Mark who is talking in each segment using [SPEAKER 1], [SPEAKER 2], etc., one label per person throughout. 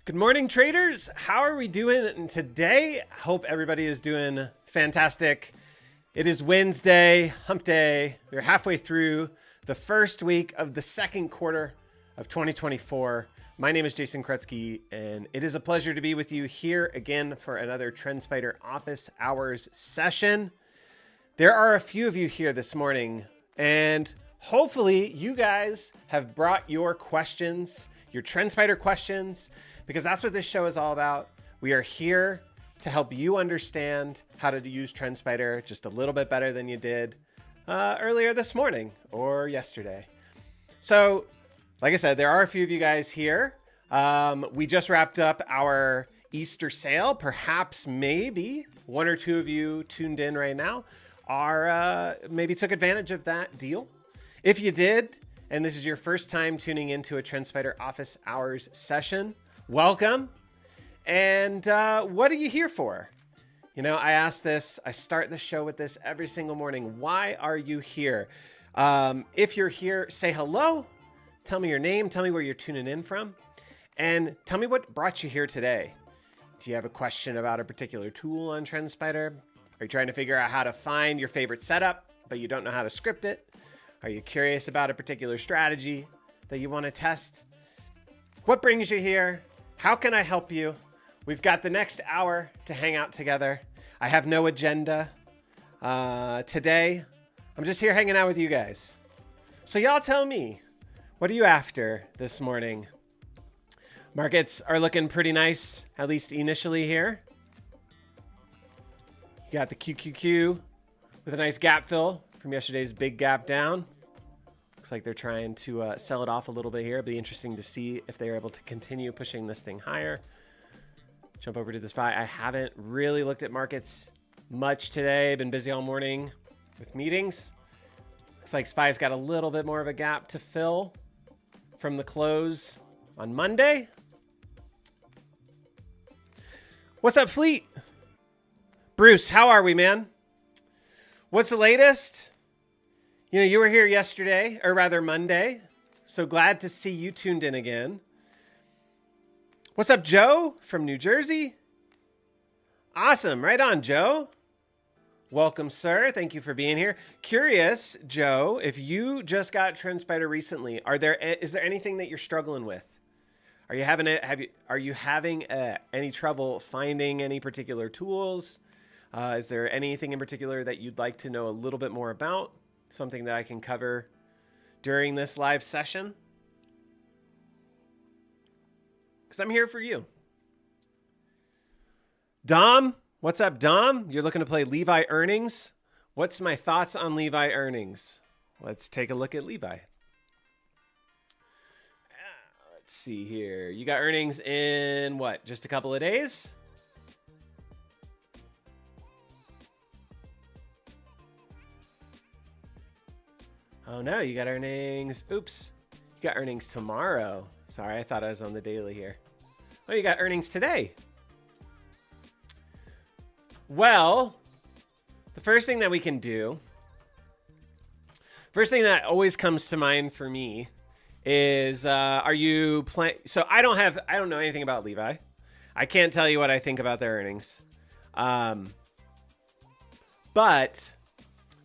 [SPEAKER 1] Good morning, traders. How are we doing today? Hope everybody is doing fantastic. It is Wednesday, hump day. We're halfway through the first week of the second quarter of 2024. My name is Jason Krutzky, and it is a pleasure to be with you here again for another TrendSpider office hours session. There are a few of you here this morning, and hopefully you guys have brought your questions, your TrendSpider questions, because that's what this show is all about. We are here to help you understand how to use TrendSpider just a little bit better than you did earlier this morning or yesterday. So, like I said, there are a few of you guys here. We just wrapped up our Easter sale. Perhaps maybe one or two of you tuned in right now are maybe took advantage of that deal. If you did, and this is your first time tuning into a TrendSpider office hours session, welcome. And what are you here for? You know, I ask this, I start the show with this every single morning. Why are you here? If you're here, say hello. Tell me your name. Tell me where you're tuning in from. And tell me what brought you here today. Do you have a question about a particular tool on TrendSpider? Are you trying to figure out how to find your favorite setup, but you don't know how to script it? Are you curious about a particular strategy that you want to test? What brings you here? How can I help you? We've got the next hour to hang out together. I have no agenda today. I'm just here hanging out with you guys. So y'all tell me, what are you after this morning? Markets are looking pretty nice, at least initially here. You got the QQQ with a nice gap fill from yesterday's big gap down. Looks like they're trying to sell it off a little bit here. It'll be interesting to see if they're able to continue pushing this thing higher. Jump over to the SPY. I haven't really looked at markets much today. Been busy all morning with meetings. Looks like SPY's got a little bit more of a gap to fill from the close on Monday. What's up, Fleet? Bruce, how are we, man? What's the latest? You know, you were here yesterday, or rather Monday. So glad to see you tuned in again. What's up, Joe from New Jersey? Awesome. Right on, Joe. Welcome, sir. Thank you for being here. Curious, Joe, if you just got TrendSpider recently, is there anything that you're struggling with? Are you having any trouble finding any particular tools? Is there anything in particular that you'd like to know a little bit more about? Something that I can cover during this live session? Because I'm here for you. Dom, what's up, Dom? You're looking to play Levi earnings. What's my thoughts on Levi earnings? Let's take a look at Levi. Let's see here. You got earnings in what? Just a couple of days? Oh no, you got earnings. Oops. You got earnings tomorrow. Sorry, I thought I was on the daily here. Oh, you got earnings today. Well, the first thing that we can do, first thing that always comes to mind for me is, are you playing? So I don't know anything about Levi. I can't tell you what I think about their earnings. But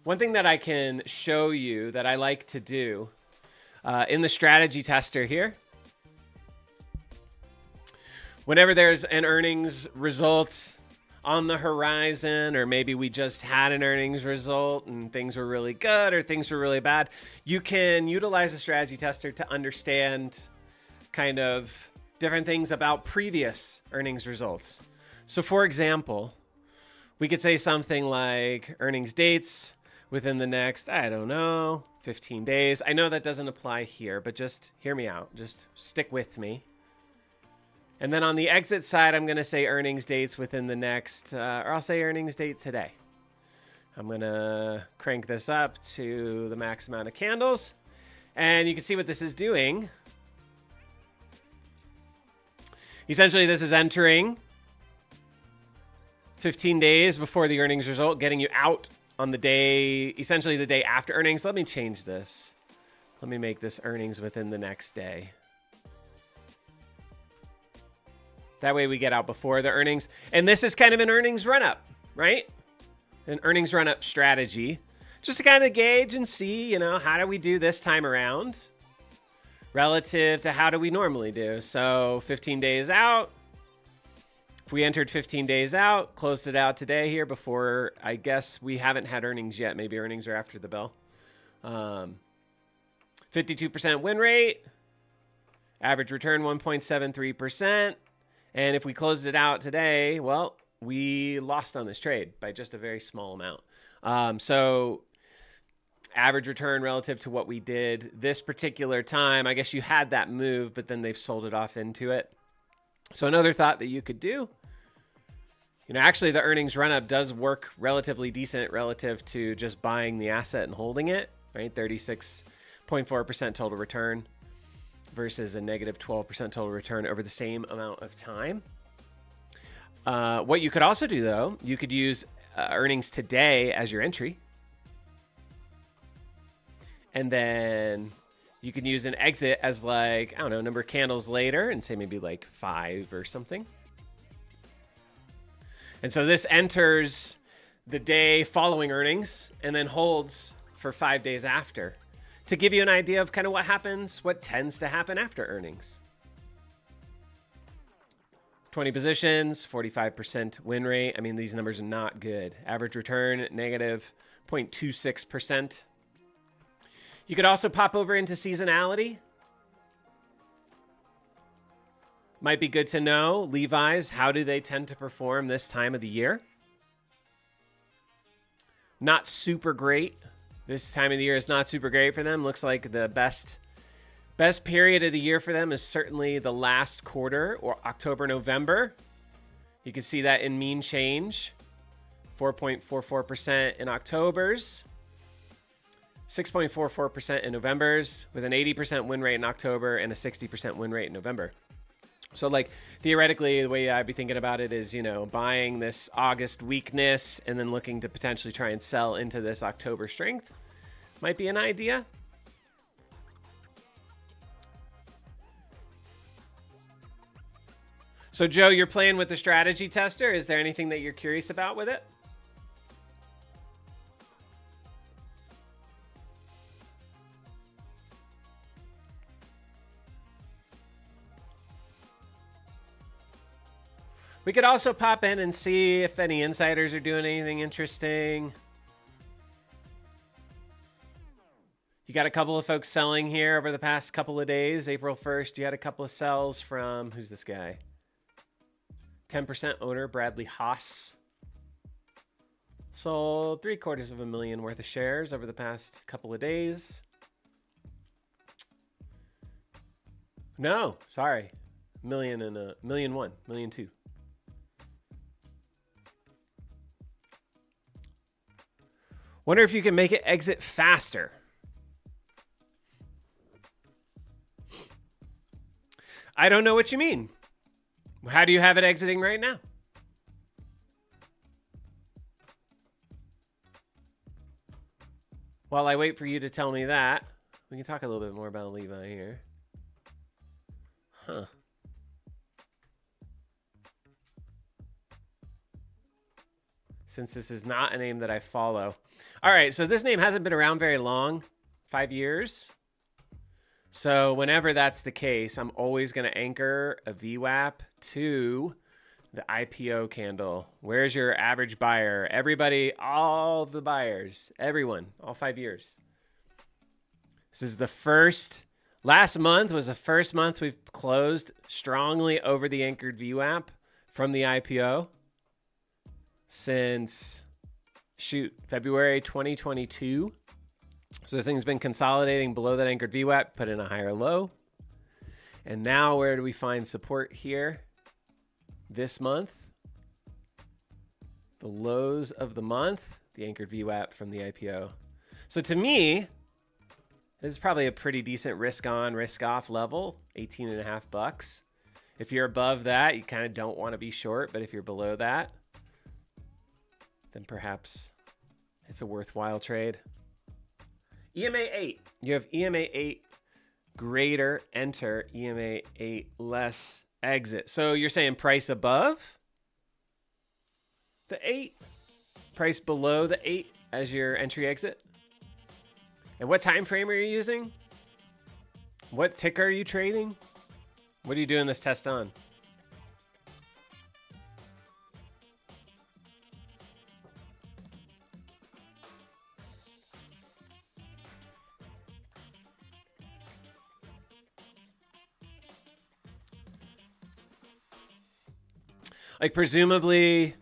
[SPEAKER 1] one thing that I can show you that I like to do in the strategy tester here, whenever there's an earnings result on the horizon, or maybe we just had an earnings result and things were really good or things were really bad, you can utilize a strategy tester to understand kind of different things about previous earnings results. So for example, we could say something like earnings dates within the next, I don't know, 15 days. I know that doesn't apply here, but just hear me out. Just stick with me. And then on the exit side, I'm going to say earnings dates within the next, or I'll say earnings date today. I'm going to crank this up to the max amount of candles. And you can see what this is doing. Essentially, this is entering 15 days before the earnings result, getting you out on the day, essentially the day after earnings. Let me change this. Let me make this earnings within the next day. That way we get out before the earnings. And this is kind of an earnings run-up, right? An earnings run-up strategy. Just to kind of gauge and see, how do we do this time around relative to how do we normally do? So 15 days out. If we entered 15 days out, closed it out today here before, I guess we haven't had earnings yet. Maybe earnings are after the bell. 52% win rate. Average return 1.73%. And if we closed it out today, well, we lost on this trade by just a very small amount. So average return relative to what we did this particular time, I guess you had that move, but then they've sold it off into it. So another thought that you could do, actually the earnings run up does work relatively decent relative to just buying the asset and holding it, right? 36.4% total return versus a negative 12% total return over the same amount of time. What you could also do, though, you could use earnings today as your entry. And then you can use an exit as like, I don't know, number of candles later and say maybe like 5 or something. And so this enters the day following earnings and then holds for 5 days after to give you an idea of kind of what happens, what tends to happen after earnings. 20 positions, 45% win rate. I mean, these numbers are not good. Average return, negative 0.26%. You could also pop over into seasonality. Might be good to know. Levi's, how do they tend to perform this time of the year? Not super great. This time of the year is not super great for them. Looks like the best period of the year for them is certainly the last quarter, or October, November. You can see that in mean change. 4.44% in October's. 6.44% in November's, with an 80% win rate in October and a 60% win rate in November. So like theoretically, the way I'd be thinking about it is, buying this August weakness and then looking to potentially try and sell into this October strength might be an idea. So Joe, you're playing with the strategy tester. Is there anything that you're curious about with it? We could also pop in and see if any insiders are doing anything interesting. You got a couple of folks selling here over the past couple of days. April 1st, you had a couple of sells from, who's this guy? 10% owner, Bradley Haas. Sold $750,000 worth of shares over the past couple of days. No, sorry. $1.1 million, $1.2 million. Wonder if you can make it exit faster. I don't know what you mean. How do you have it exiting right now? While I wait for you to tell me that, we can talk a little bit more about Levi here. Huh. Since this is not a name that I follow. All right, so this name hasn't been around very long, 5 years. So whenever that's the case, I'm always going to anchor a VWAP to the IPO candle. Where's your average buyer? Everybody, all of the buyers, everyone, all 5 years. This is the first, last month was the first month we've closed strongly over the anchored VWAP from the IPO since, February 2022. So this thing's been consolidating below that anchored VWAP, put in a higher low. And now where do we find support here? This month. The lows of the month, the anchored VWAP from the IPO. So to me, this is probably a pretty decent risk on, risk off level, 18.5 bucks. If you're above that, you kind of don't want to be short, but if you're below that, then perhaps it's a worthwhile trade. EMA 8. You have EMA 8 greater, enter. EMA 8 less, exit. So you're saying price above the 8, price below the 8 as your entry exit? And what time frame are you using? What ticker are you trading? What are you doing this test on? Like presumably,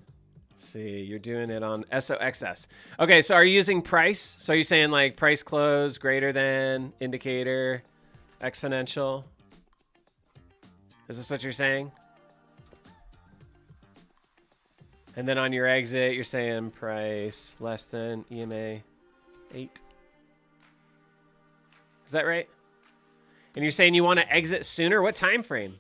[SPEAKER 1] let's see, you're doing it on SOXS. Okay, so are you using price? So are you saying like price close greater than indicator exponential? Is this what you're saying? And then on your exit, you're saying price less than EMA 8. Is that right? And you're saying you want to exit sooner? What time frame?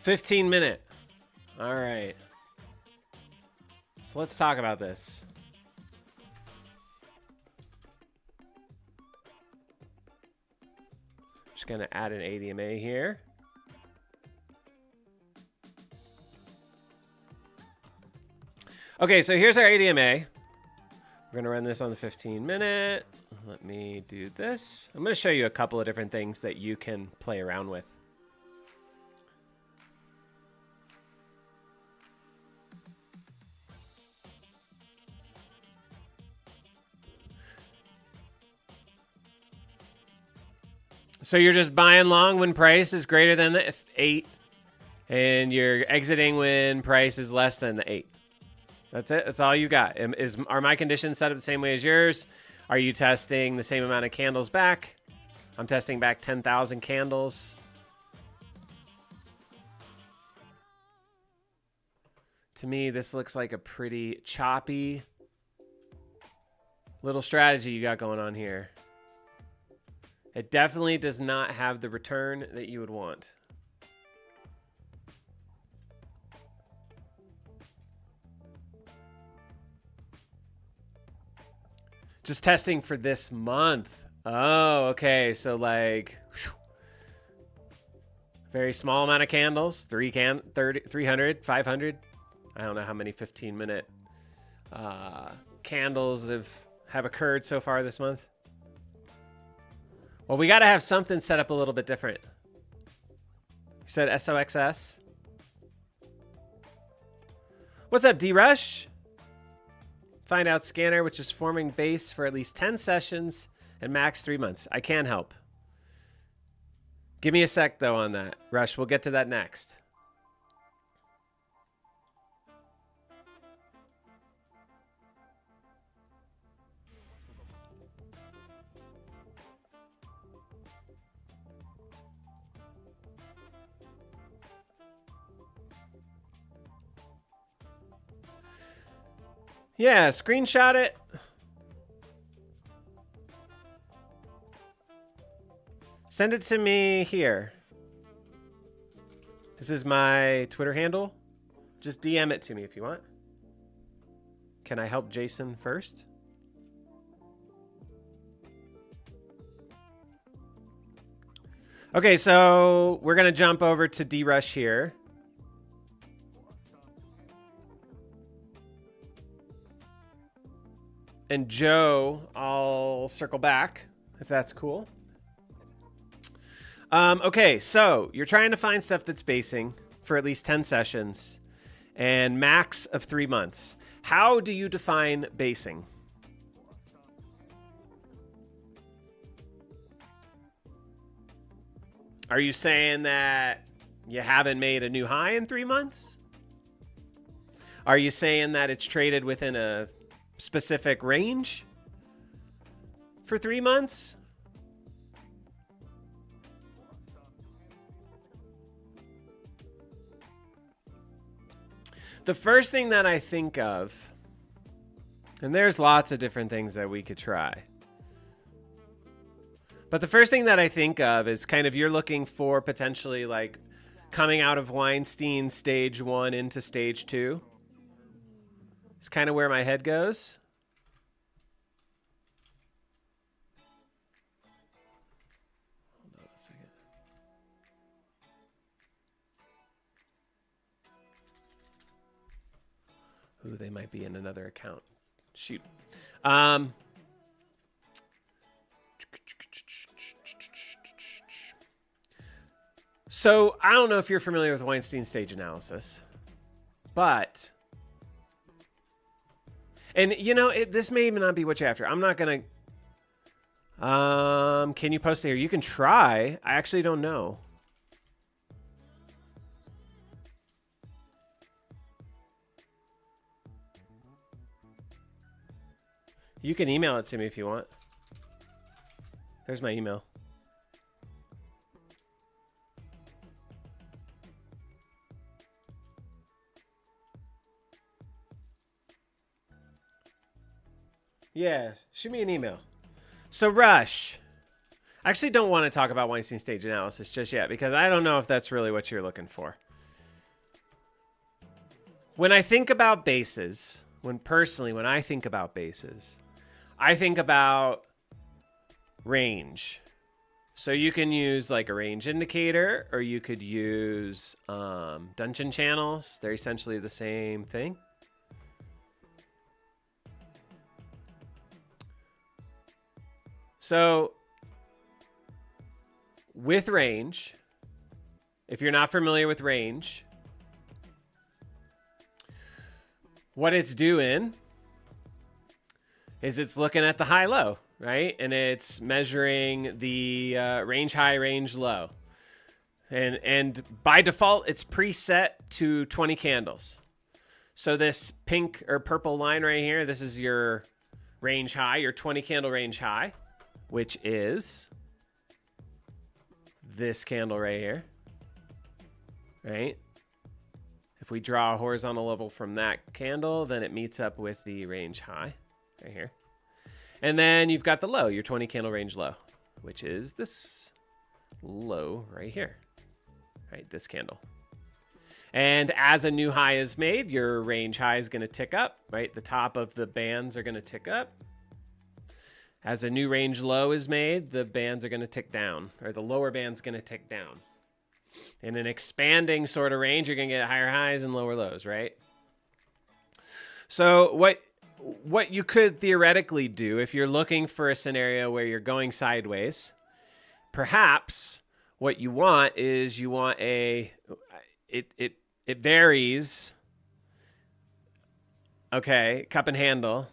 [SPEAKER 1] $15-minute. All right. So let's talk about this. Just going to add an ADMA here. Okay, so here's our ADMA. We're going to run this on the 15-minute. Let me do this. I'm going to show you a couple of different things that you can play around with. So you're just buying long when price is greater than the 8, and you're exiting when price is less than the 8. That's it. That's all you got. Are my conditions set up the same way as yours? Are you testing the same amount of candles back? I'm testing back 10,000 candles. To me, this looks like a pretty choppy little strategy you got going on here. It definitely does not have the return that you would want. Just testing for this month. Oh, okay. So like very small amount of candles, 300, 500. I don't know how many 15-minute candles have occurred so far this month. Well, we got to have something set up a little bit different. You said SOXS. What's up, D-Rush? Find out scanner, which is forming base for at least 10 sessions and max 3 months. I can help. Give me a sec, though, on that. Rush, we'll get to that next. Yeah, screenshot it. Send it to me here. This is my Twitter handle. Just DM it to me if you want. Can I help Jason first? Okay, so we're going to jump over to D-Rush here. And Joe, I'll circle back if that's cool. Okay, so you're trying to find stuff that's basing for at least 10 sessions and max of 3 months. How do you define basing? Are you saying that you haven't made a new high in 3 months? Are you saying that it's traded within a specific range for 3 months? The first thing that I think of, and there's lots of different things that we could try, But the first thing that I think of is kind of you're looking for potentially like coming out of Weinstein stage 1 into stage 2. It's kind of where my head goes. Hold on a second. Ooh, they might be in another account. Shoot. So I don't know if you're familiar with Weinstein stage analysis, but, and you know, this may even not be what you're after. I'm not going to, can you post it here? You can try. I actually don't know. You can email it to me if you want. There's my email. Yeah, shoot me an email. So Rush, I actually don't want to talk about Weinstein stage analysis just yet because I don't know if that's really what you're looking for. When I think about bases, when I think about bases, I think about range. So you can use like a range indicator, or you could use dungeon channels. They're essentially the same thing. So with range, if you're not familiar with range, what it's doing is it's looking at the high-low, right? And it's measuring the range high, range low. And by default, it's preset to 20 candles. So this pink or purple line right here, this is your range high, your 20 candle range high, which is this candle right here, right? If we draw a horizontal level from that candle, then it meets up with the range high right here. And then you've got the low, your 20 candle range low, which is this low right here, right? This candle. And as a new high is made, your range high is going to tick up, right? The top of the bands are going to tick up. As a new range low is made, the bands are going to tick down, or the lower band's going to tick down. In an expanding sort of range, you're going to get higher highs and lower lows, right? So what you could theoretically do if you're looking for a scenario where you're going sideways, perhaps what you want is you want it varies. Okay, cup and handle.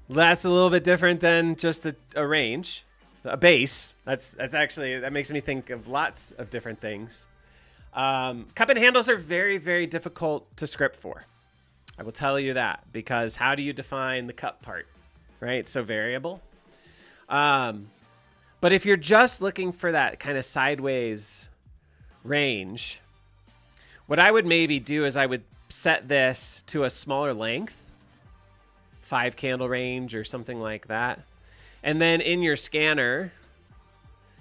[SPEAKER 1] That's a little bit different than just a range, a base. That's actually, that makes me think of lots of different things. Cup and handles are very, very difficult to script for. I will tell you that, because how do you define the cup part, right? It's so variable. But if you're just looking for that kind of sideways range, what I would maybe do is I would set this to a smaller length, 5 candle range or something like that. And then in your scanner,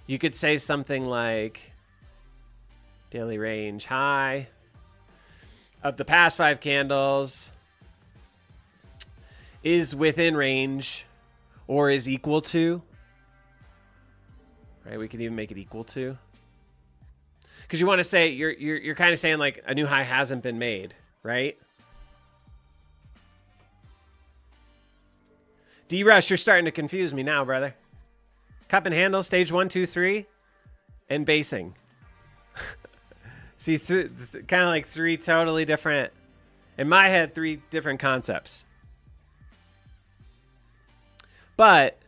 [SPEAKER 1] you could say something like daily range high of the past 5 candles is within range or is equal to, right? We could even make it equal to, because you want to say, you're kind of saying like a new high hasn't been made, right? D-Rush, you're starting to confuse me now, brother. Cup and handle, stage 1, 2, 3, and basing. See, kind of like 3 totally different, in my head, 3 different concepts. But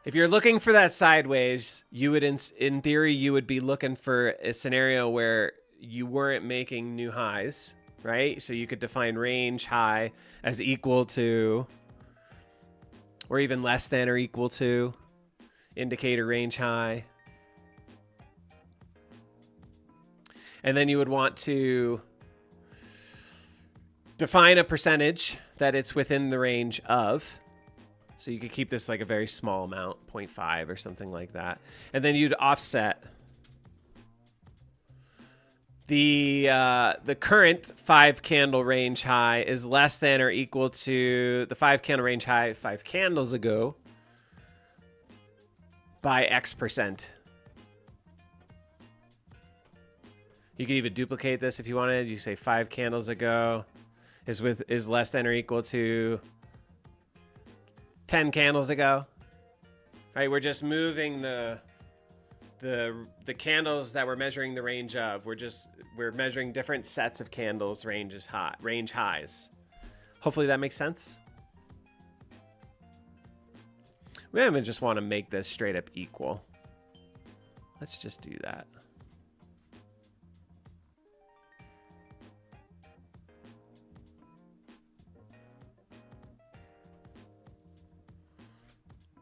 [SPEAKER 1] if you're looking for that sideways, you would, in theory, you would be looking for a scenario where you weren't making new highs, right? So you could define range high as equal to, or even less than or equal to, indicator range high. And then you would want to define a percentage that it's within the range of. So you could keep this like a very small amount, 0.5 or something like that. And then you'd offset the current 5 candle range high is less than or equal to the 5 candle range high 5 candles ago by X%. You could even duplicate this if you wanted. You say 5 candles ago is less than or equal to 10 candles ago. Right? We're just moving the candles that we're measuring the range of. We're measuring different sets of candles range highs. Hopefully that makes sense. We don't even just want to make this straight up equal. Let's just do that.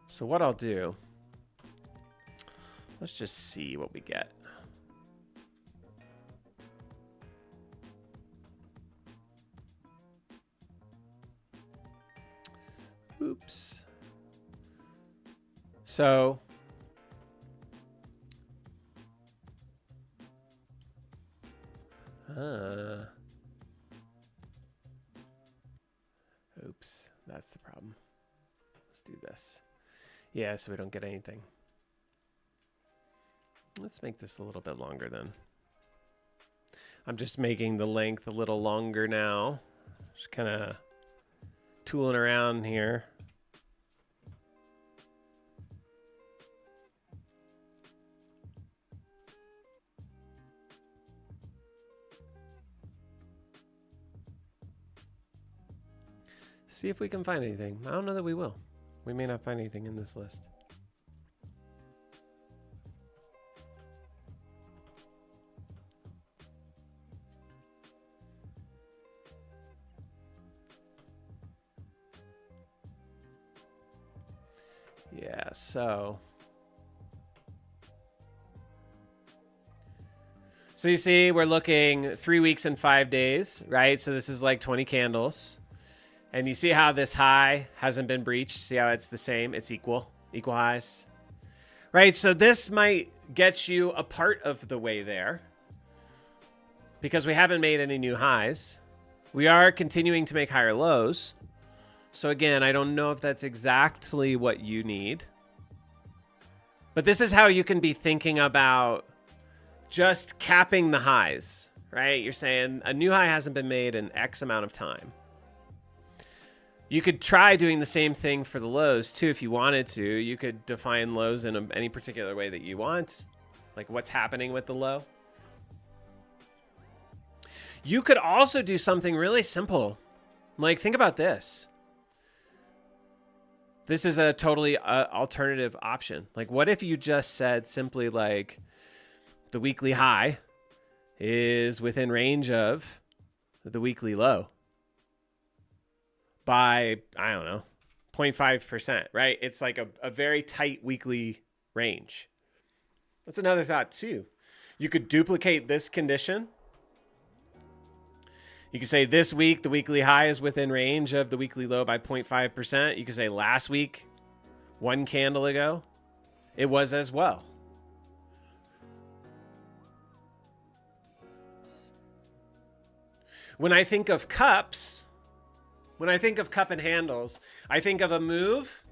[SPEAKER 1] So what I'll do, let's just see what we get. Oops. So oops, that's the problem. Let's do this. Yeah, so we don't get anything. Let's make this a little bit longer then. I'm just making the length a little longer now. Just kind of tooling around here. See if we can find anything. I don't know that we will. We may not find anything in this list. Yeah, so you see we're looking 3 weeks and 5 days, right? So this is like 20 candles. And you see how this high hasn't been breached? See how it's the same? It's equal highs. Right, so this might get you a part of the way there because we haven't made any new highs. We are continuing to make higher lows. So again, I don't know if that's exactly what you need. But this is how you can be thinking about just capping the highs, right? You're saying a new high hasn't been made in X amount of time. You could try doing the same thing for the lows too if you wanted to. You could define lows in any particular way that you want, like what's happening with the low. You could also do something really simple. Like think about this. This is a totally alternative option. Like what if you just said simply like the weekly high is within range of the weekly low by, I don't know, 0.5%, right? It's like a very tight weekly range. That's another thought too. You could duplicate this condition. You could say this week, the weekly high is within range of the weekly low by 0.5%. You could say last week, 1 candle ago, it was as well. When I think of cups, when I think of cup and handles, I think of a move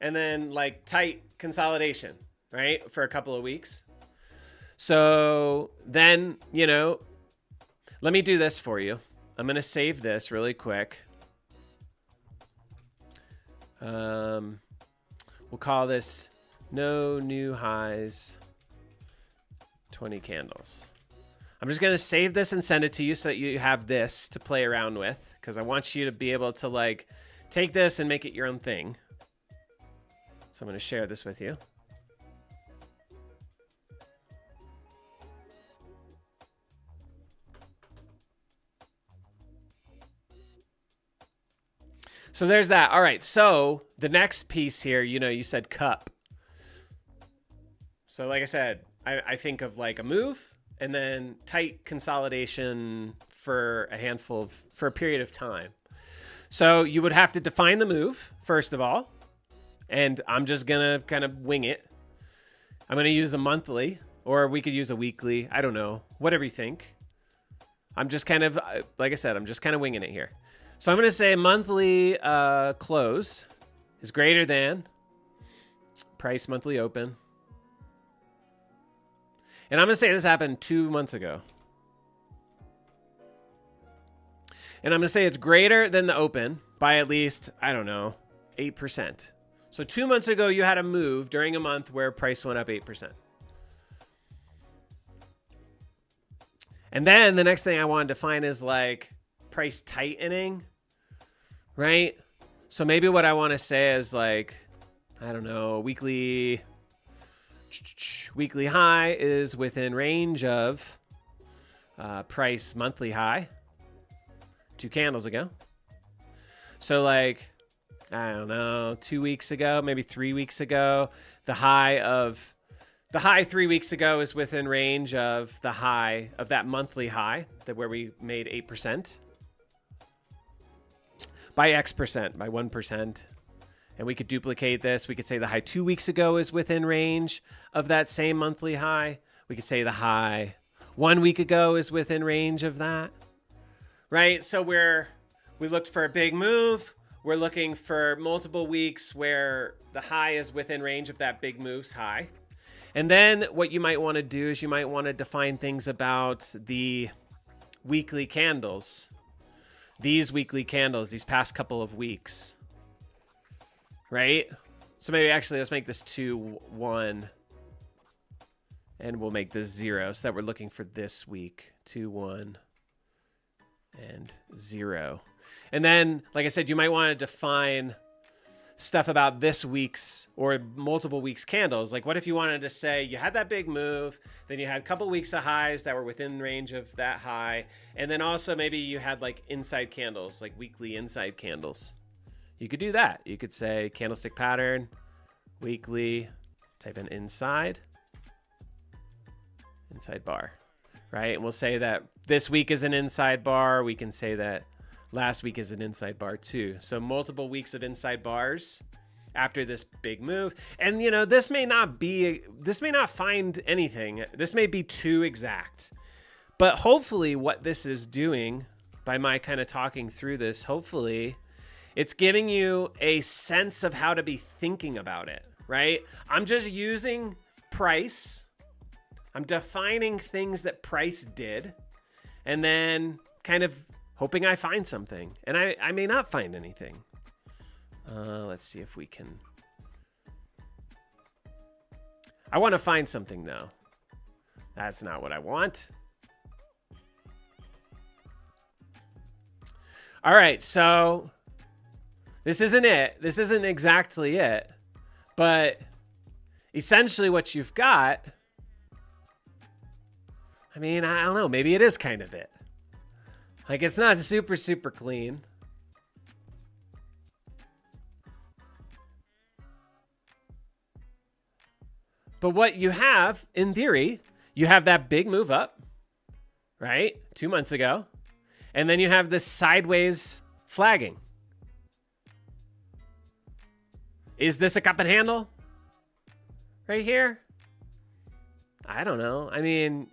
[SPEAKER 1] and then like tight consolidation, right? For a couple of weeks. So then, you know, let me do this for you. I'm going to save this really quick. We'll call this no new highs, 20 candles. I'm just going to save this and send it to you so that you have this to play around with, because I want you to be able to like take this and make it your own thing. So I'm going to share this with you. So there's that. All right. So the next piece here, you know, you said cup. So like I said, I think of like a move and then tight consolidation for a period of time. So you would have to define the move, first of all. And I'm just going to kind of wing it. I'm going to use a monthly, or we could use a weekly. I don't know. Whatever you think. I'm just kind of, like I said, I'm just kind of winging it here. So I'm going to say monthly close is greater than price monthly open. And I'm going to say this happened 2 months ago. And I'm going to say it's greater than the open by at least, I don't know, 8%. So 2 months ago, you had a move during a month where price went up 8%. And then the next thing I wanted to find is like price tightening, right? So maybe what I want to say is like, I don't know, weekly high is within range of price monthly high 2 candles ago. So like, I don't know, 2 weeks ago, maybe 3 weeks ago, the high 3 weeks ago is within range of the high of that monthly high that where we made 8% by X%, by 1%. And we could duplicate this. We could say the high 2 weeks ago is within range of that same monthly high. We could say the high 1 week ago is within range of that, right? So we looked for a big move. We're looking for multiple weeks where the high is within range of that big move's high. And then what you might want to do is you might want to define things about the weekly candles. These weekly candles, these past couple of weeks. Right? So maybe actually let's make this 2, 1. And we'll make this 0 so that we're looking for this week. 2, 1, and 0. And then, like I said, you might want to define stuff about this week's or multiple weeks candles. Like what if you wanted to say you had that big move, then you had a couple weeks of highs that were within range of that high. And then also maybe you had like inside candles, like weekly inside candles. You could do that. You could say candlestick pattern, weekly, type in inside bar, right? And we'll say that this week is an inside bar. We can say that last week is an inside bar too. So multiple weeks of inside bars after this big move. And you know, this may not find anything. This may be too exact, but hopefully what this is doing by my kind of talking through this, hopefully it's giving you a sense of how to be thinking about it, right? I'm just using price. I'm defining things that price did and then kind of hoping I find something. And I may not find anything. Let's see if we can. I want to find something though. That's not what I want. All right, so this isn't it. This isn't exactly it. But essentially what you've got, I mean, I don't know. Maybe it is kind of it. Like it's not super, super clean. But what you have, in theory, you have that big move up, right? 2 months ago. And then you have this sideways flagging. Is this a cup and handle? Right here? I don't know. I mean,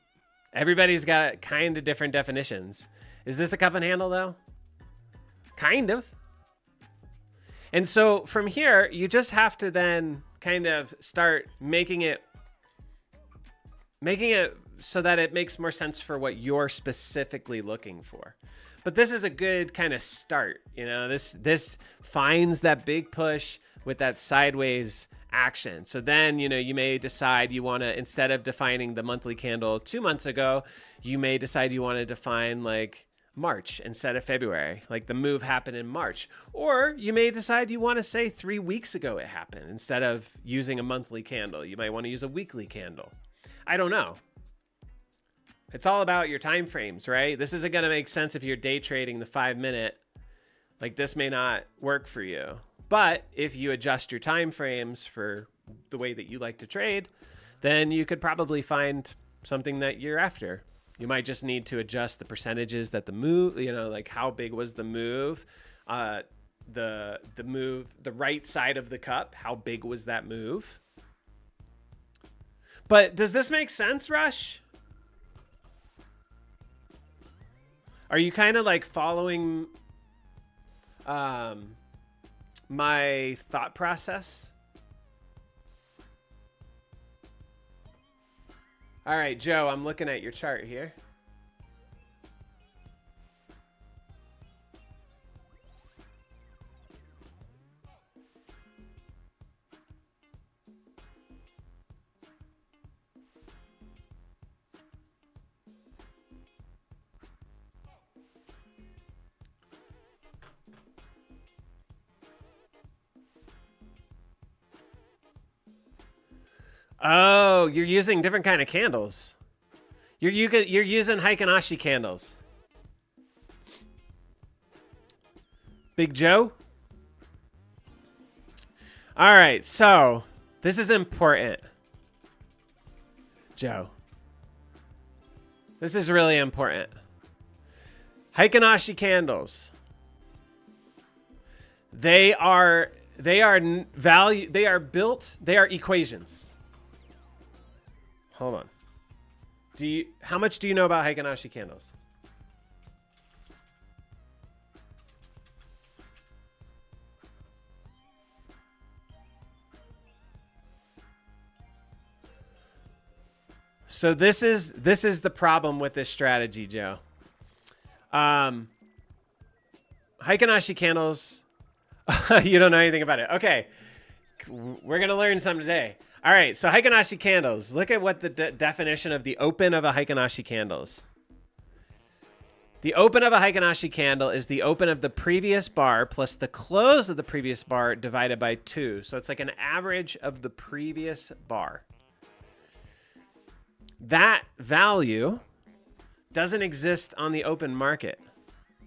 [SPEAKER 1] everybody's got kind of different definitions. Is this a cup and handle though? Kind of. And so from here, you just have to then kind of start making it so that it makes more sense for what you're specifically looking for. But this is a good kind of start. You know, this finds that big push with that sideways action. So then, you know, you may decide you want to, instead of defining the monthly candle 2 months ago, you may decide you want to define like March instead of February, like the move happened in March. Or you may decide you want to say 3 weeks ago it happened instead of using a monthly candle. You might want to use a weekly candle. I don't know. It's all about your time frames, right? This isn't going to make sense if you're day trading the 5 minute. Like this may not work for you. But if you adjust your time frames for the way that you like to trade, then you could probably find something that you're after. You might just need to adjust the percentages that the move, you know, like how big was the move the move, the right side of the cup. How big was that move? But does this make sense, Rush? Are you kind of like following my thought process? All right, Joe, I'm looking at your chart here. Oh, you're using different kind of candles. You're using Heikin Ashi candles. Big Joe? All right, so this is important. Joe. This is really important. Heikin Ashi candles. They are equations. Hold on. How much do you know about Heikin Ashi candles? So this is the problem with this strategy, Joe. Heikin Ashi candles. You don't know anything about it. Okay. We're going to learn some today. All right, so Heikin Ashi candles. Look at what the definition of the open of a Heikin Ashi candle is. The open of a Heikin Ashi candle is the open of the previous bar plus the close of the previous bar divided by 2. So it's like an average of the previous bar. That value doesn't exist on the open market,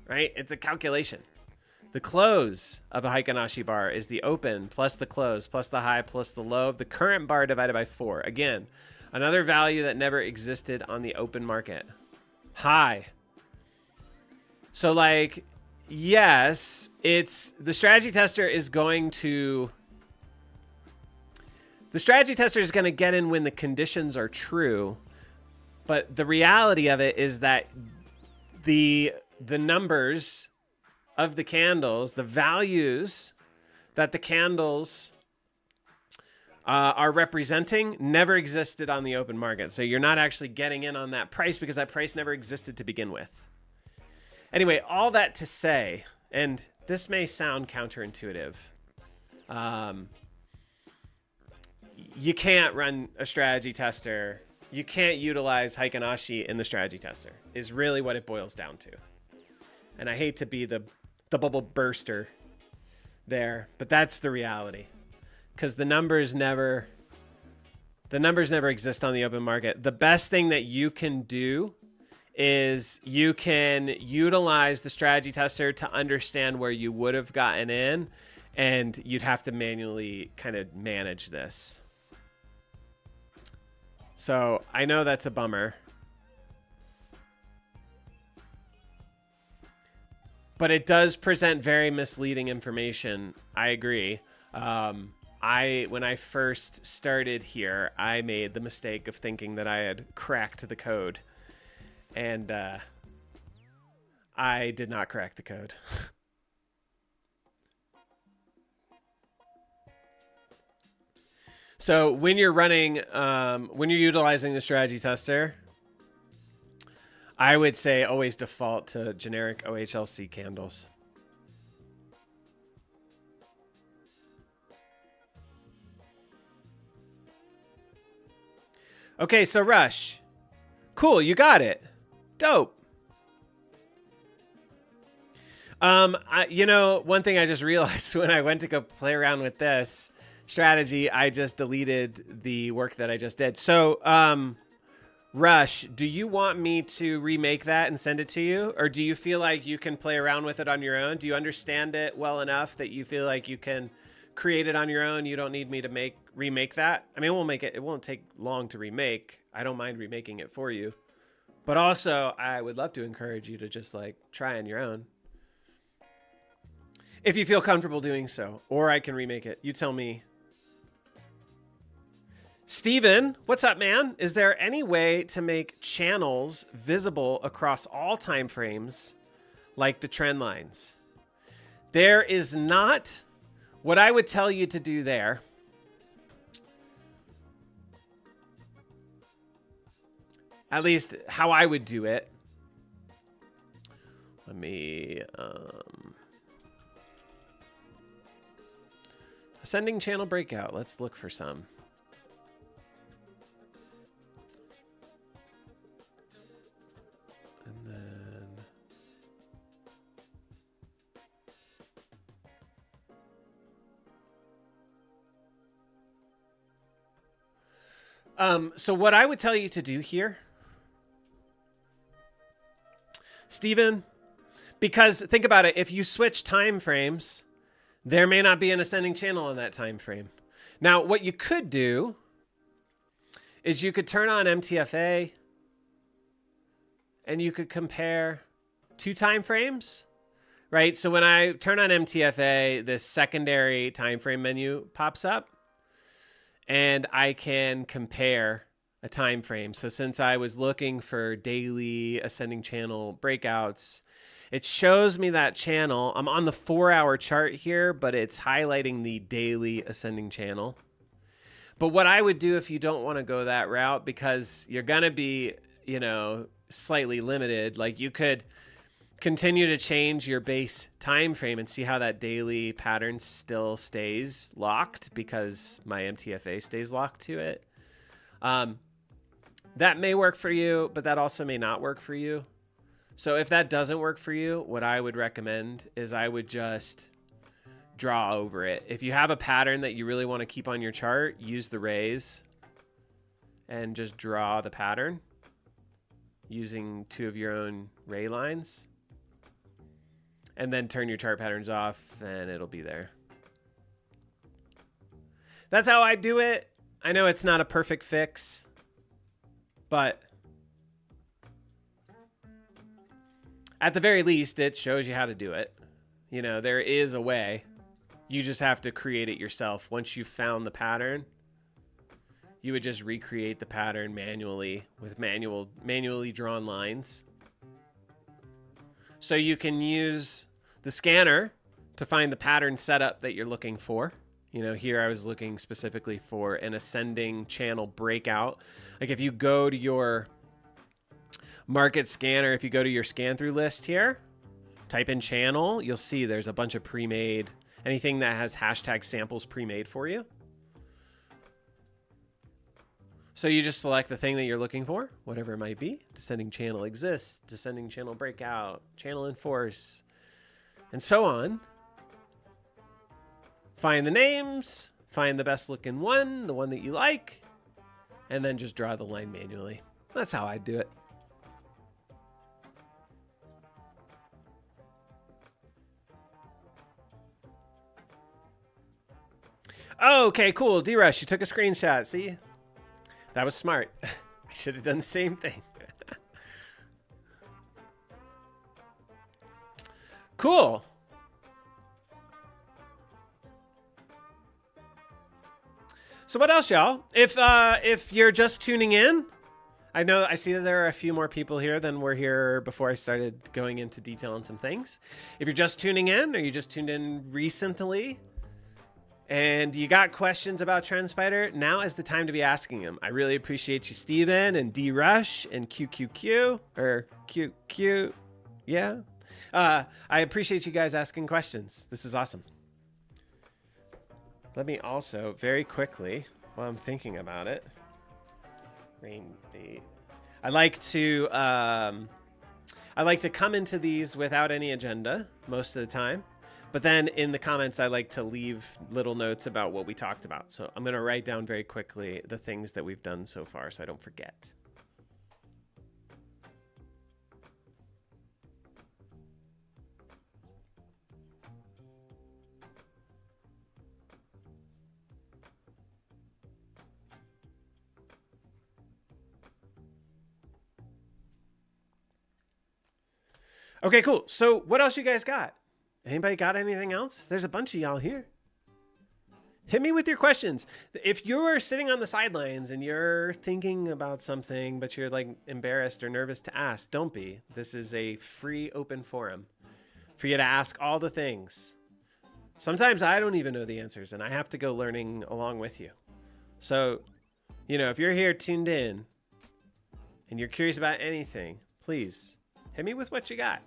[SPEAKER 1] right? It's a calculation. The close of a Heikin Ashi bar is the open plus the close plus the high plus the low of the current bar divided by 4. Again, another value that never existed on the open market. High. So like, yes, it's the strategy tester is going to get in when the conditions are true. But the reality of it is that the numbers of the candles, the values that the candles are representing never existed on the open market. So you're not actually getting in on that price because that price never existed to begin with. Anyway, all that to say, and this may sound counterintuitive, you can't run a strategy tester. You can't utilize Heikin Ashi in the strategy tester is really what it boils down to. And I hate to be the bubble burster there, but that's the reality, because the numbers never exist on the open market. The best thing that you can do is you can utilize the strategy tester to understand where you would have gotten in, and you'd have to manually kind of manage this. So I know that's a bummer. But it does present very misleading information. I agree. When I first started here, I made the mistake of thinking that I had cracked the code. And I did not crack the code. So when you're running, when you're utilizing the strategy tester, I would say always default to generic OHLC candles. Okay, so Rush. Cool, you got it. Dope. You know, one thing I just realized when I went to go play around with this strategy, I just deleted the work that I just did. So, Rush, do you want me to remake that and send it to you? Or do you feel like you can play around with it on your own? Do you understand it well enough that you feel like you can create it on your own? You don't need me to remake that? I mean, it won't take long to remake. I don't mind remaking it for you. But also, I would love to encourage you to just like try on your own. If you feel comfortable doing so, or I can remake it. You tell me. Steven, what's up, man? Is there any way to make channels visible across all time frames like the trend lines? There is not. What I would tell you to do there, at least how I would do it. Let me, ascending channel breakout. Let's look for some. And then, so what I would tell you to do here, Steven, because think about it, if you switch time frames, there may not be an ascending channel on that time frame. Now, what you could do is you could turn on MTFA and you could compare two time frames, right? So when I turn on MTFA, this secondary time frame menu pops up and I can compare a time frame. So since I was looking for daily ascending channel breakouts, it shows me that channel. I'm on the 4-hour chart here, but it's highlighting the daily ascending channel. But what I would do if you don't want to go that route, because you're going to be, you know, slightly limited, like you could continue to change your base time frame and see how that daily pattern still stays locked because my MTFA stays locked to it. That may work for you, but that also may not work for you. So if that doesn't work for you, what I would recommend is I would just draw over it. If you have a pattern that you really want to keep on your chart, use the rays and just draw the pattern using 2 of your own ray lines. And then turn your chart patterns off and it'll be there. That's how I do it. I know it's not a perfect fix, but at the very least, it shows you how to do it. You know, there is a way. You just have to create it yourself. Once you've found the pattern, you would just recreate the pattern manually with manually drawn lines. So you can use the scanner to find the pattern setup that you're looking for. You know, here I was looking specifically for an ascending channel breakout. Like if you go to your market scanner, if you go to your scan through list here, type in channel, you'll see there's a bunch of pre-made, anything that has hashtag samples pre-made for you. So you just select the thing that you're looking for, whatever it might be. Descending channel exists, descending channel breakout, channel enforce, and so on. Find the names, find the best looking one, the one that you like, and then just draw the line manually. That's how I do it. Oh, okay, cool. D-Rush, you took a screenshot. See? That was smart. I should have done the same thing. Cool. So what else, y'all? If you're just tuning in, I see that there are a few more people here than were here before I started going into detail on some things. If you're just tuning in, or you just tuned in recently, and you got questions about TrendSpider, now is the time to be asking them. I really appreciate you, Steven and D-Rush and QQQ, or QQ, yeah. I appreciate you guys asking questions. This is awesome. Let me also, very quickly, while I'm thinking about it, rain bait. I like to come into these without any agenda most of the time. But then in the comments, I like to leave little notes about what we talked about. So I'm going to write down very quickly the things that we've done so far so I don't forget. Okay, cool. So what else you guys got? Anybody got anything else? There's a bunch of y'all here. Hit me with your questions. If you're sitting on the sidelines and you're thinking about something, but you're like embarrassed or nervous to ask, don't be. This is a free open forum for you to ask all the things. Sometimes I don't even know the answers and I have to go learning along with you. So, you know, if you're here tuned in and you're curious about anything, please hit me with what you got.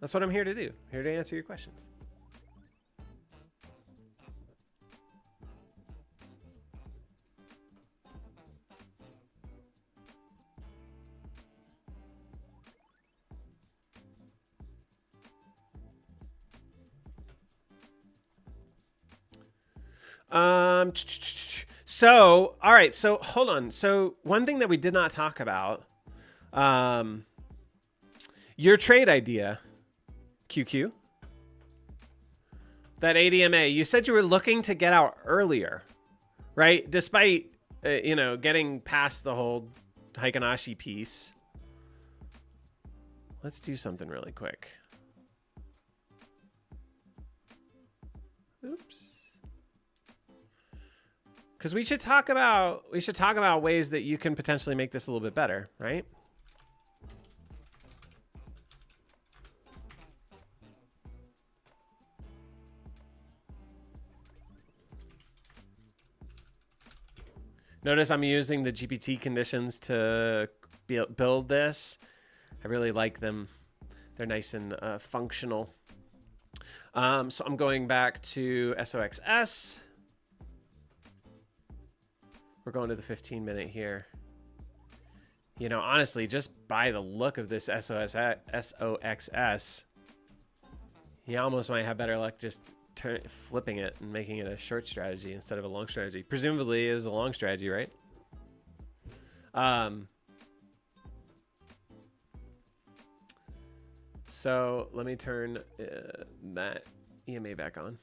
[SPEAKER 1] That's what I'm here to do. Here to answer your questions. So, all right. So hold on. So one thing that we did not talk about, your trade idea, QQ, that ADMA, you said you were looking to get out earlier, right? Despite, you know, getting past the whole Heikin Ashi piece. Let's do something really quick. Oops. Because we should talk about ways that you can potentially make this a little bit better, right? Notice I'm using the GPT conditions to build this. I really like them. They're nice and functional. So I'm going back to SOXS. We're going to the 15-minute here. You know, honestly, just by the look of this SOXS, you almost might have better luck just flipping it and making it a short strategy instead of a long strategy. Presumably it is a long strategy, right? So let me turn that EMA back on.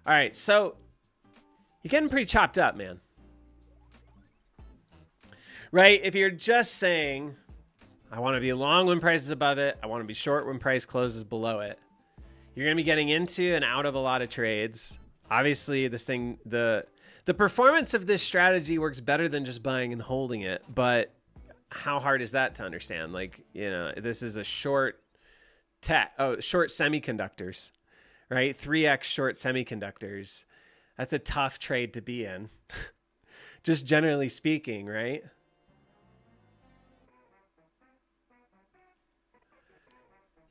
[SPEAKER 1] All right, so you're getting pretty chopped up, man. Right? If you're just saying, I want to be long when price is above it, I want to be short when price closes below it, you're going to be getting into and out of a lot of trades. Obviously, this thing, the performance of this strategy works better than just buying and holding it, but how hard is that to understand? Like, you know, this is a short semiconductors. Right? 3x short semiconductors. That's a tough trade to be in. Just generally speaking, right?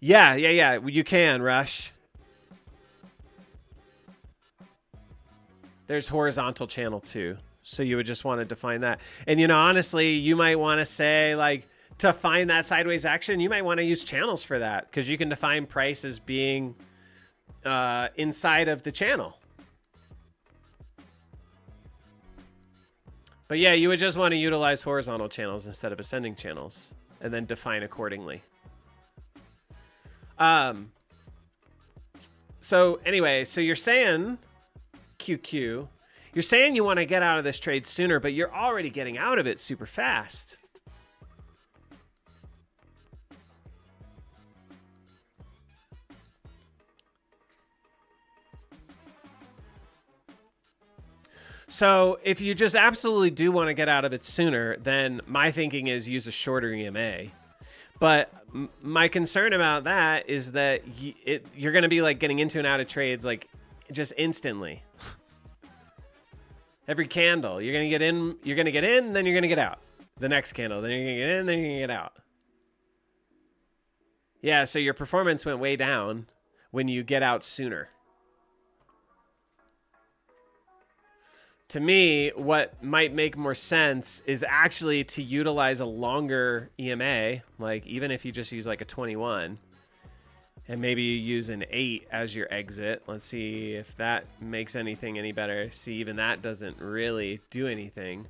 [SPEAKER 1] Yeah. You can, Rush. There's horizontal channel too. So you would just want to define that. And, you know, honestly, you might want to say, like, to find that sideways action, you might want to use channels for that because you can define price as being inside of the channel. But yeah, you would just want to utilize horizontal channels instead of ascending channels and then define accordingly. So anyway, so you're saying, QQ, you're saying you want to get out of this trade sooner, but you're already getting out of it super fast. So if you just absolutely do want to get out of it sooner, then my thinking is use a shorter EMA. But my concern about that is that you're going to be like getting into and out of trades like just instantly. Every candle, you're going to get in, then you're going to get out. The next candle, then you're going to get in, then you're going to get out. Yeah, so your performance went way down when you get out sooner. To me, what might make more sense is actually to utilize a longer EMA, like even if you just use like a 21, and maybe you use an 8 as your exit. Let's see if that makes anything any better. See, even that doesn't really do anything.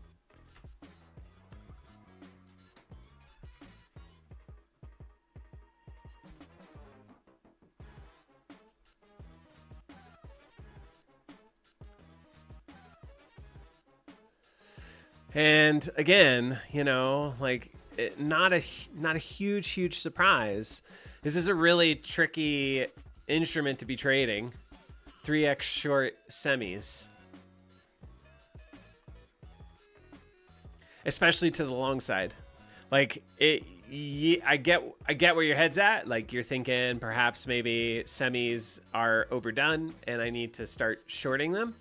[SPEAKER 1] And again, you know, like not a huge surprise. This is a really tricky instrument to be trading. 3x short semis, especially to the long side. Like I get where your head's at. Like you're thinking perhaps maybe semis are overdone and I need to start shorting them.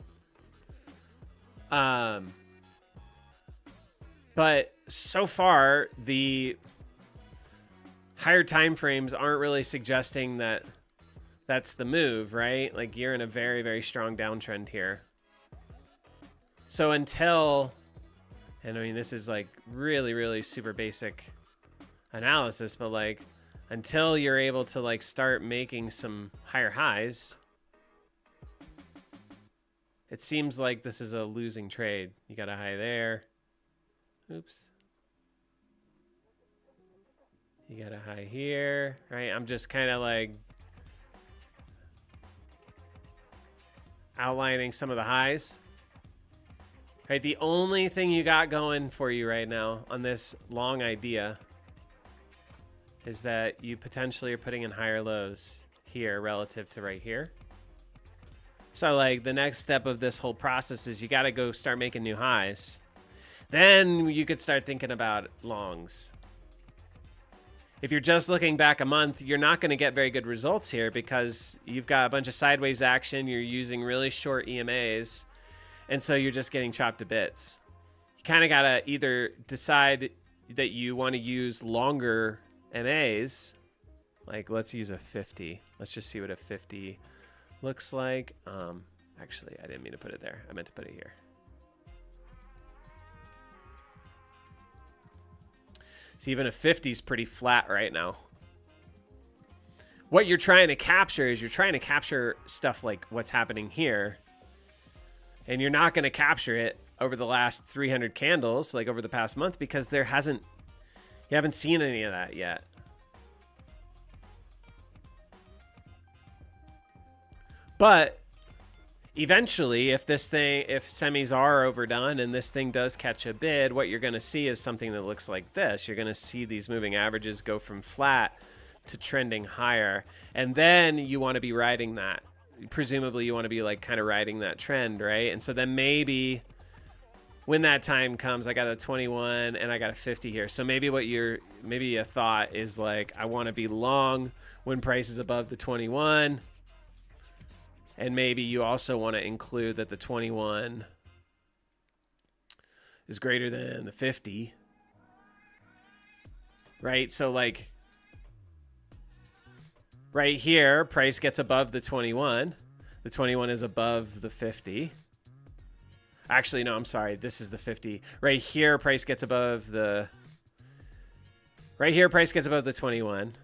[SPEAKER 1] But so far the higher time frames aren't really suggesting that that's the move, right? Like you're in a very, very strong downtrend here. So until, and I mean, this is like really, really super basic analysis, but like until you're able to like start making some higher highs, it seems like this is a losing trade. You got a high there. Oops. You got a high here, right? I'm just kind of like outlining some of the highs. Right, the only thing you got going for you right now on this long idea is that you potentially are putting in higher lows here relative to right here. So like the next step of this whole process is you got to go start making new highs. Then you could start thinking about longs. If you're just looking back a month, you're not going to get very good results here because you've got a bunch of sideways action. You're using really short EMAs. And so you're just getting chopped to bits. You kind of got to either decide that you want to use longer MAs. Like let's use a 50. Let's just see what a 50 looks like. Actually, I didn't mean to put it there. I meant to put it here. So even a 50 is pretty flat right now. What you're trying to capture is you're trying to capture stuff like what's happening here. And you're not going to capture it over the last 300 candles, like over the past month, because you haven't seen any of that yet. But eventually, if semis are overdone and this thing does catch a bid, what you're going to see is something that looks like this. You're going to see these moving averages go from flat to trending higher. And then you want to be riding that. Presumably you want to be like kind of riding that trend, right? And so then maybe when that time comes, I got a 21 and I got a 50 here. So maybe maybe a thought is like, I want to be long when price is above the 21. And maybe you also want to include that the 21 is greater than the 50, right? So like right here, price gets above the 21. The 21 is above the 50. Actually, no, I'm sorry. This is the 50. Right here, price gets above the 21.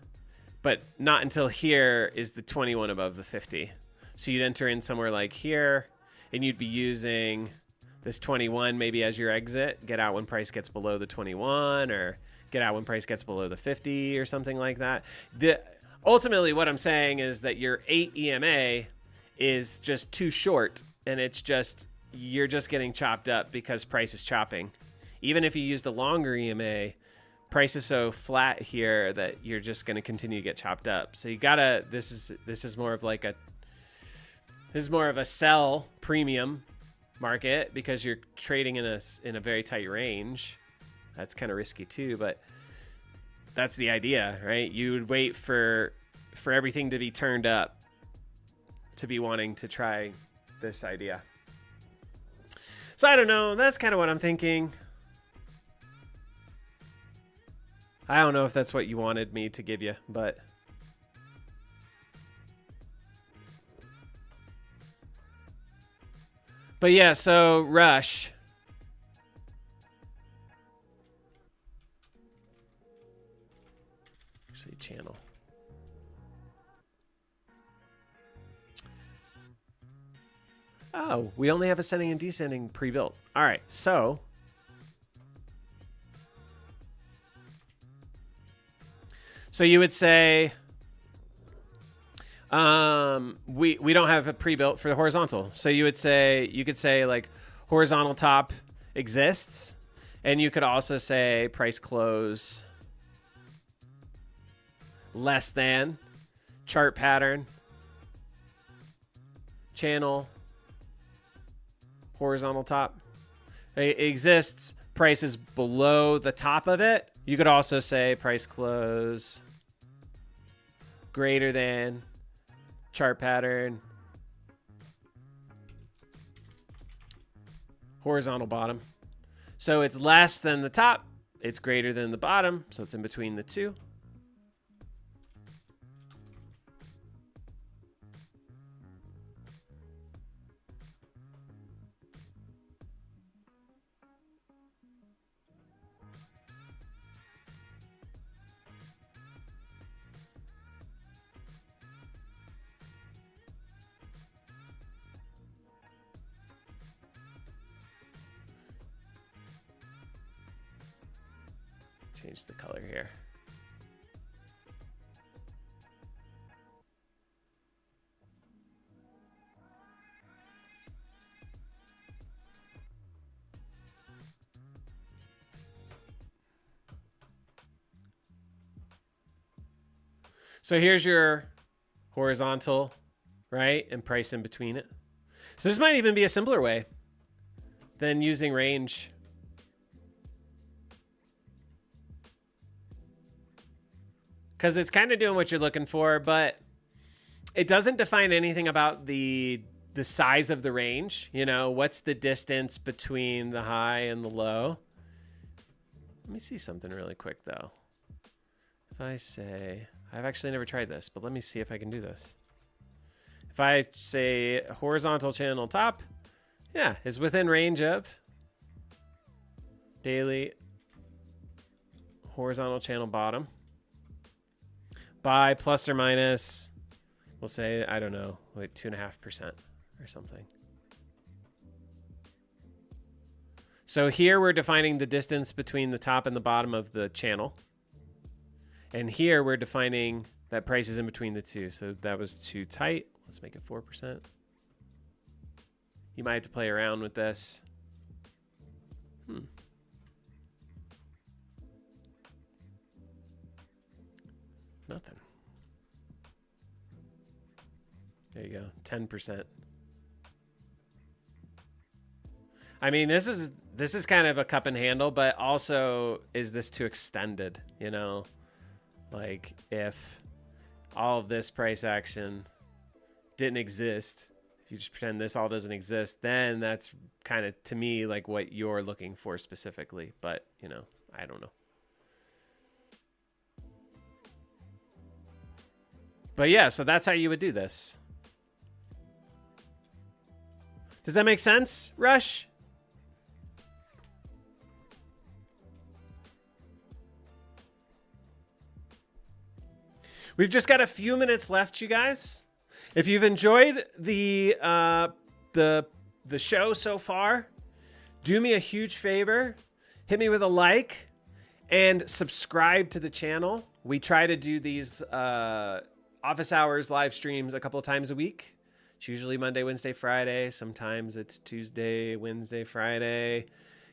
[SPEAKER 1] But not until here is the 21 above the 50. So you'd enter in somewhere like here, and you'd be using this 21 maybe as your exit. Get out when price gets below the 21, or get out when price gets below the 50 or something like that. Ultimately, what I'm saying is that your 8 EMA is just too short, and you're just getting chopped up because price is chopping. Even if you used a longer EMA, price is so flat here that you're just going to continue to get chopped up. So you gotta. This is more of like a sell premium market because you're trading in a very tight range. That's kind of risky too, but that's the idea, right? You would wait for everything to be turned up to be wanting to try this idea. So I don't know. That's kind of what I'm thinking. I don't know if that's what you wanted me to give you, but yeah, so Rush. Actually, channel. Oh, we only have ascending and descending pre-built. All right, so you would say we don't have a pre-built for the horizontal. So you could say like horizontal top exists, And you could also say price close less than chart pattern, channel, horizontal top. It exists. Price is below the top of it. You could also say price close greater than chart pattern, horizontal bottom. So it's less than the top, it's greater than the bottom, so it's in between the two. Change the color here. So here's your horizontal, right? And price in between it. So this might even be a simpler way than using range. Because it's kind of doing what you're looking for, but it doesn't define anything about the size of the range. You know, what's the distance between the high and the low? Let me see something really quick, though. If I say, I've actually never tried this, but let me see if I can do this. If I say horizontal channel top, yeah, is within range of daily horizontal channel bottom. By plus or minus, we'll say, I don't know, like 2.5% or something. So here we're defining the distance between the top and the bottom of the channel. And here we're defining that price is in between the two. So that was too tight. Let's make it 4%. You might have to play around with this. Nothing. There you go, 10%. I mean, this is kind of a cup and handle, but also is this too extended, you know? Like if all of this price action didn't exist, if you just pretend this all doesn't exist, then that's kind of, to me, like what you're looking for specifically. But, you know, I don't know. But yeah, so that's how you would do this. Does that make sense, Rush? We've just got a few minutes left, you guys. If you've enjoyed the show so far, do me a huge favor. Hit me with a like and subscribe to the channel. We try to do these office hours live streams a couple of times a week. It's usually Monday, Wednesday, Friday. Sometimes it's Tuesday, Wednesday, Friday.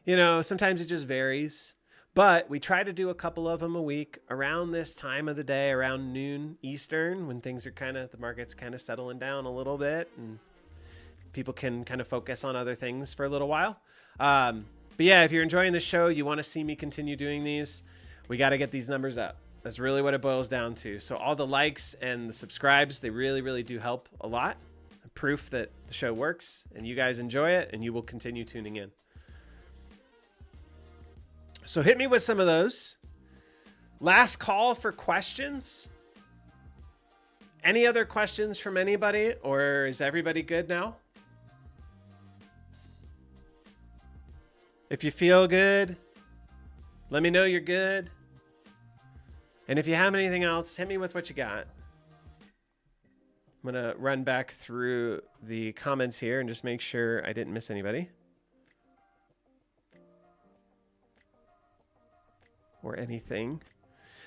[SPEAKER 1] You know, sometimes it just varies. But we try to do a couple of them a week around this time of the day, around noon Eastern, when things are the market's kind of settling down a little bit and people can kind of focus on other things for a little while. But yeah, if you're enjoying the show, you want to see me continue doing these, we got to get these numbers up. That's really what it boils down to. So all the likes and the subscribes, they really, really do help a lot. Proof that the show works and you guys enjoy it and you will continue tuning in. So hit me with some of those. Last call for questions. Any other questions from anybody, or is everybody good now? If you feel good, let me know you're good. And if you have anything else, hit me with what you got. I'm going to run back through the comments here and just make sure I didn't miss anybody. Or anything.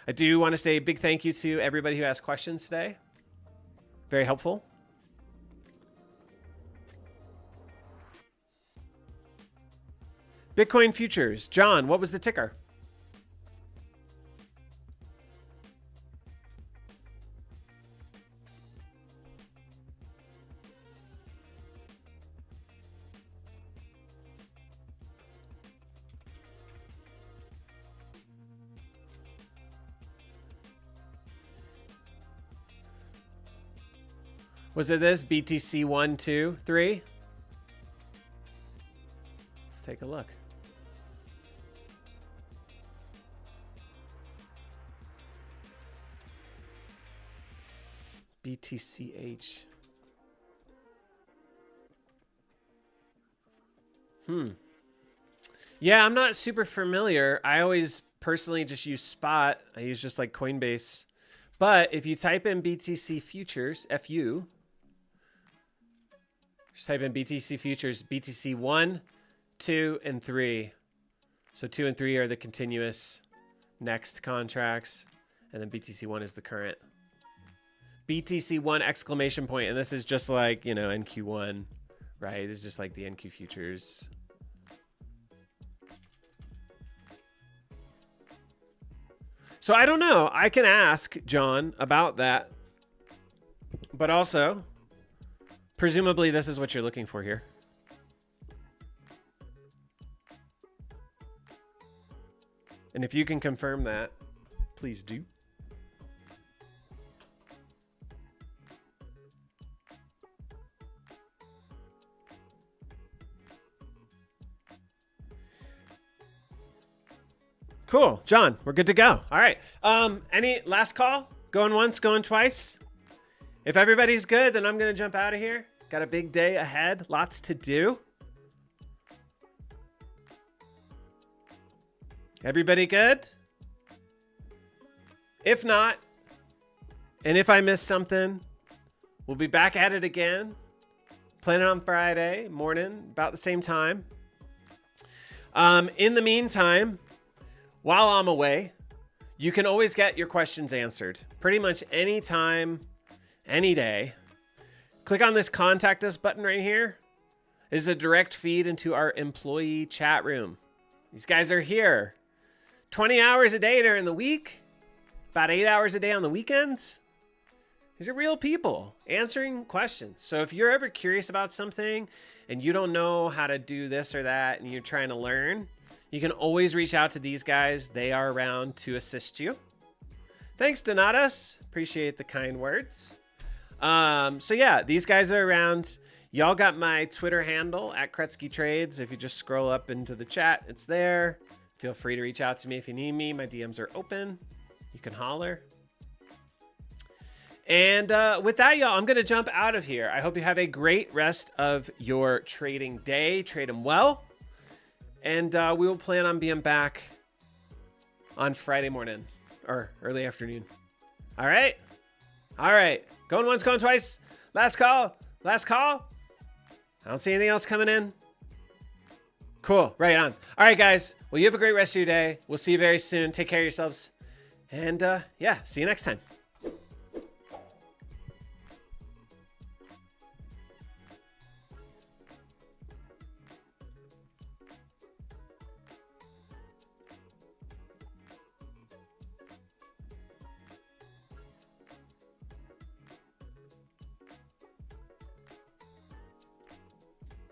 [SPEAKER 1] I do want to say a big thank you to everybody who asked questions today. Very helpful. Bitcoin futures. John, what was the ticker? Was it this? BTC 1, 2, 3? Let's take a look. BTCH. Yeah, I'm not super familiar. I always personally just use spot. I use just like Coinbase. But if you type in BTC futures, FU, just type in BTC futures, BTC 1, 2, and 3. So 2 and 3 are the continuous next contracts. And then BTC 1 is the current. BTC 1 exclamation point. And this is just like, you know, NQ1, right? This is just like the NQ futures. So I don't know. I can ask John about that. But also, presumably this is what you're looking for here. And if you can confirm that, please do. Cool. John, we're good to go. All right. Any last call? Going once, going twice? If everybody's good, then I'm going to jump out of here. Got a big day ahead. Lots to do. Everybody good? If not, and if I missed something, we'll be back at it again. Planning on Friday morning, about the same time. In the meantime, while I'm away, you can always get your questions answered pretty much anytime, any day. Click on this contact us button right here. This is a direct feed into our employee chat room. These guys are here 20 hours a day during the week, about 8 hours a day on the weekends. These are real people answering questions. So if you're ever curious about something and you don't know how to do this or that and you're trying to learn, you can always reach out to these guys. They are around to assist you. Thanks, Donatus. Appreciate the kind words. So yeah, these guys are around. Y'all got my Twitter handle at Krutzky Trades. If you just scroll up into the chat, it's there. Feel free to reach out to me if you need me. My DMs are open. You can holler. And with that, y'all, I'm going to jump out of here. I hope you have a great rest of your trading day. Trade them well. And we will plan on being back on Friday morning or early afternoon. All right. All right. Going once, going twice. Last call. Last call. I don't see anything else coming in. Cool. Right on. All right, guys. Well, you have a great rest of your day. We'll see you very soon. Take care of yourselves. And yeah, see you next time.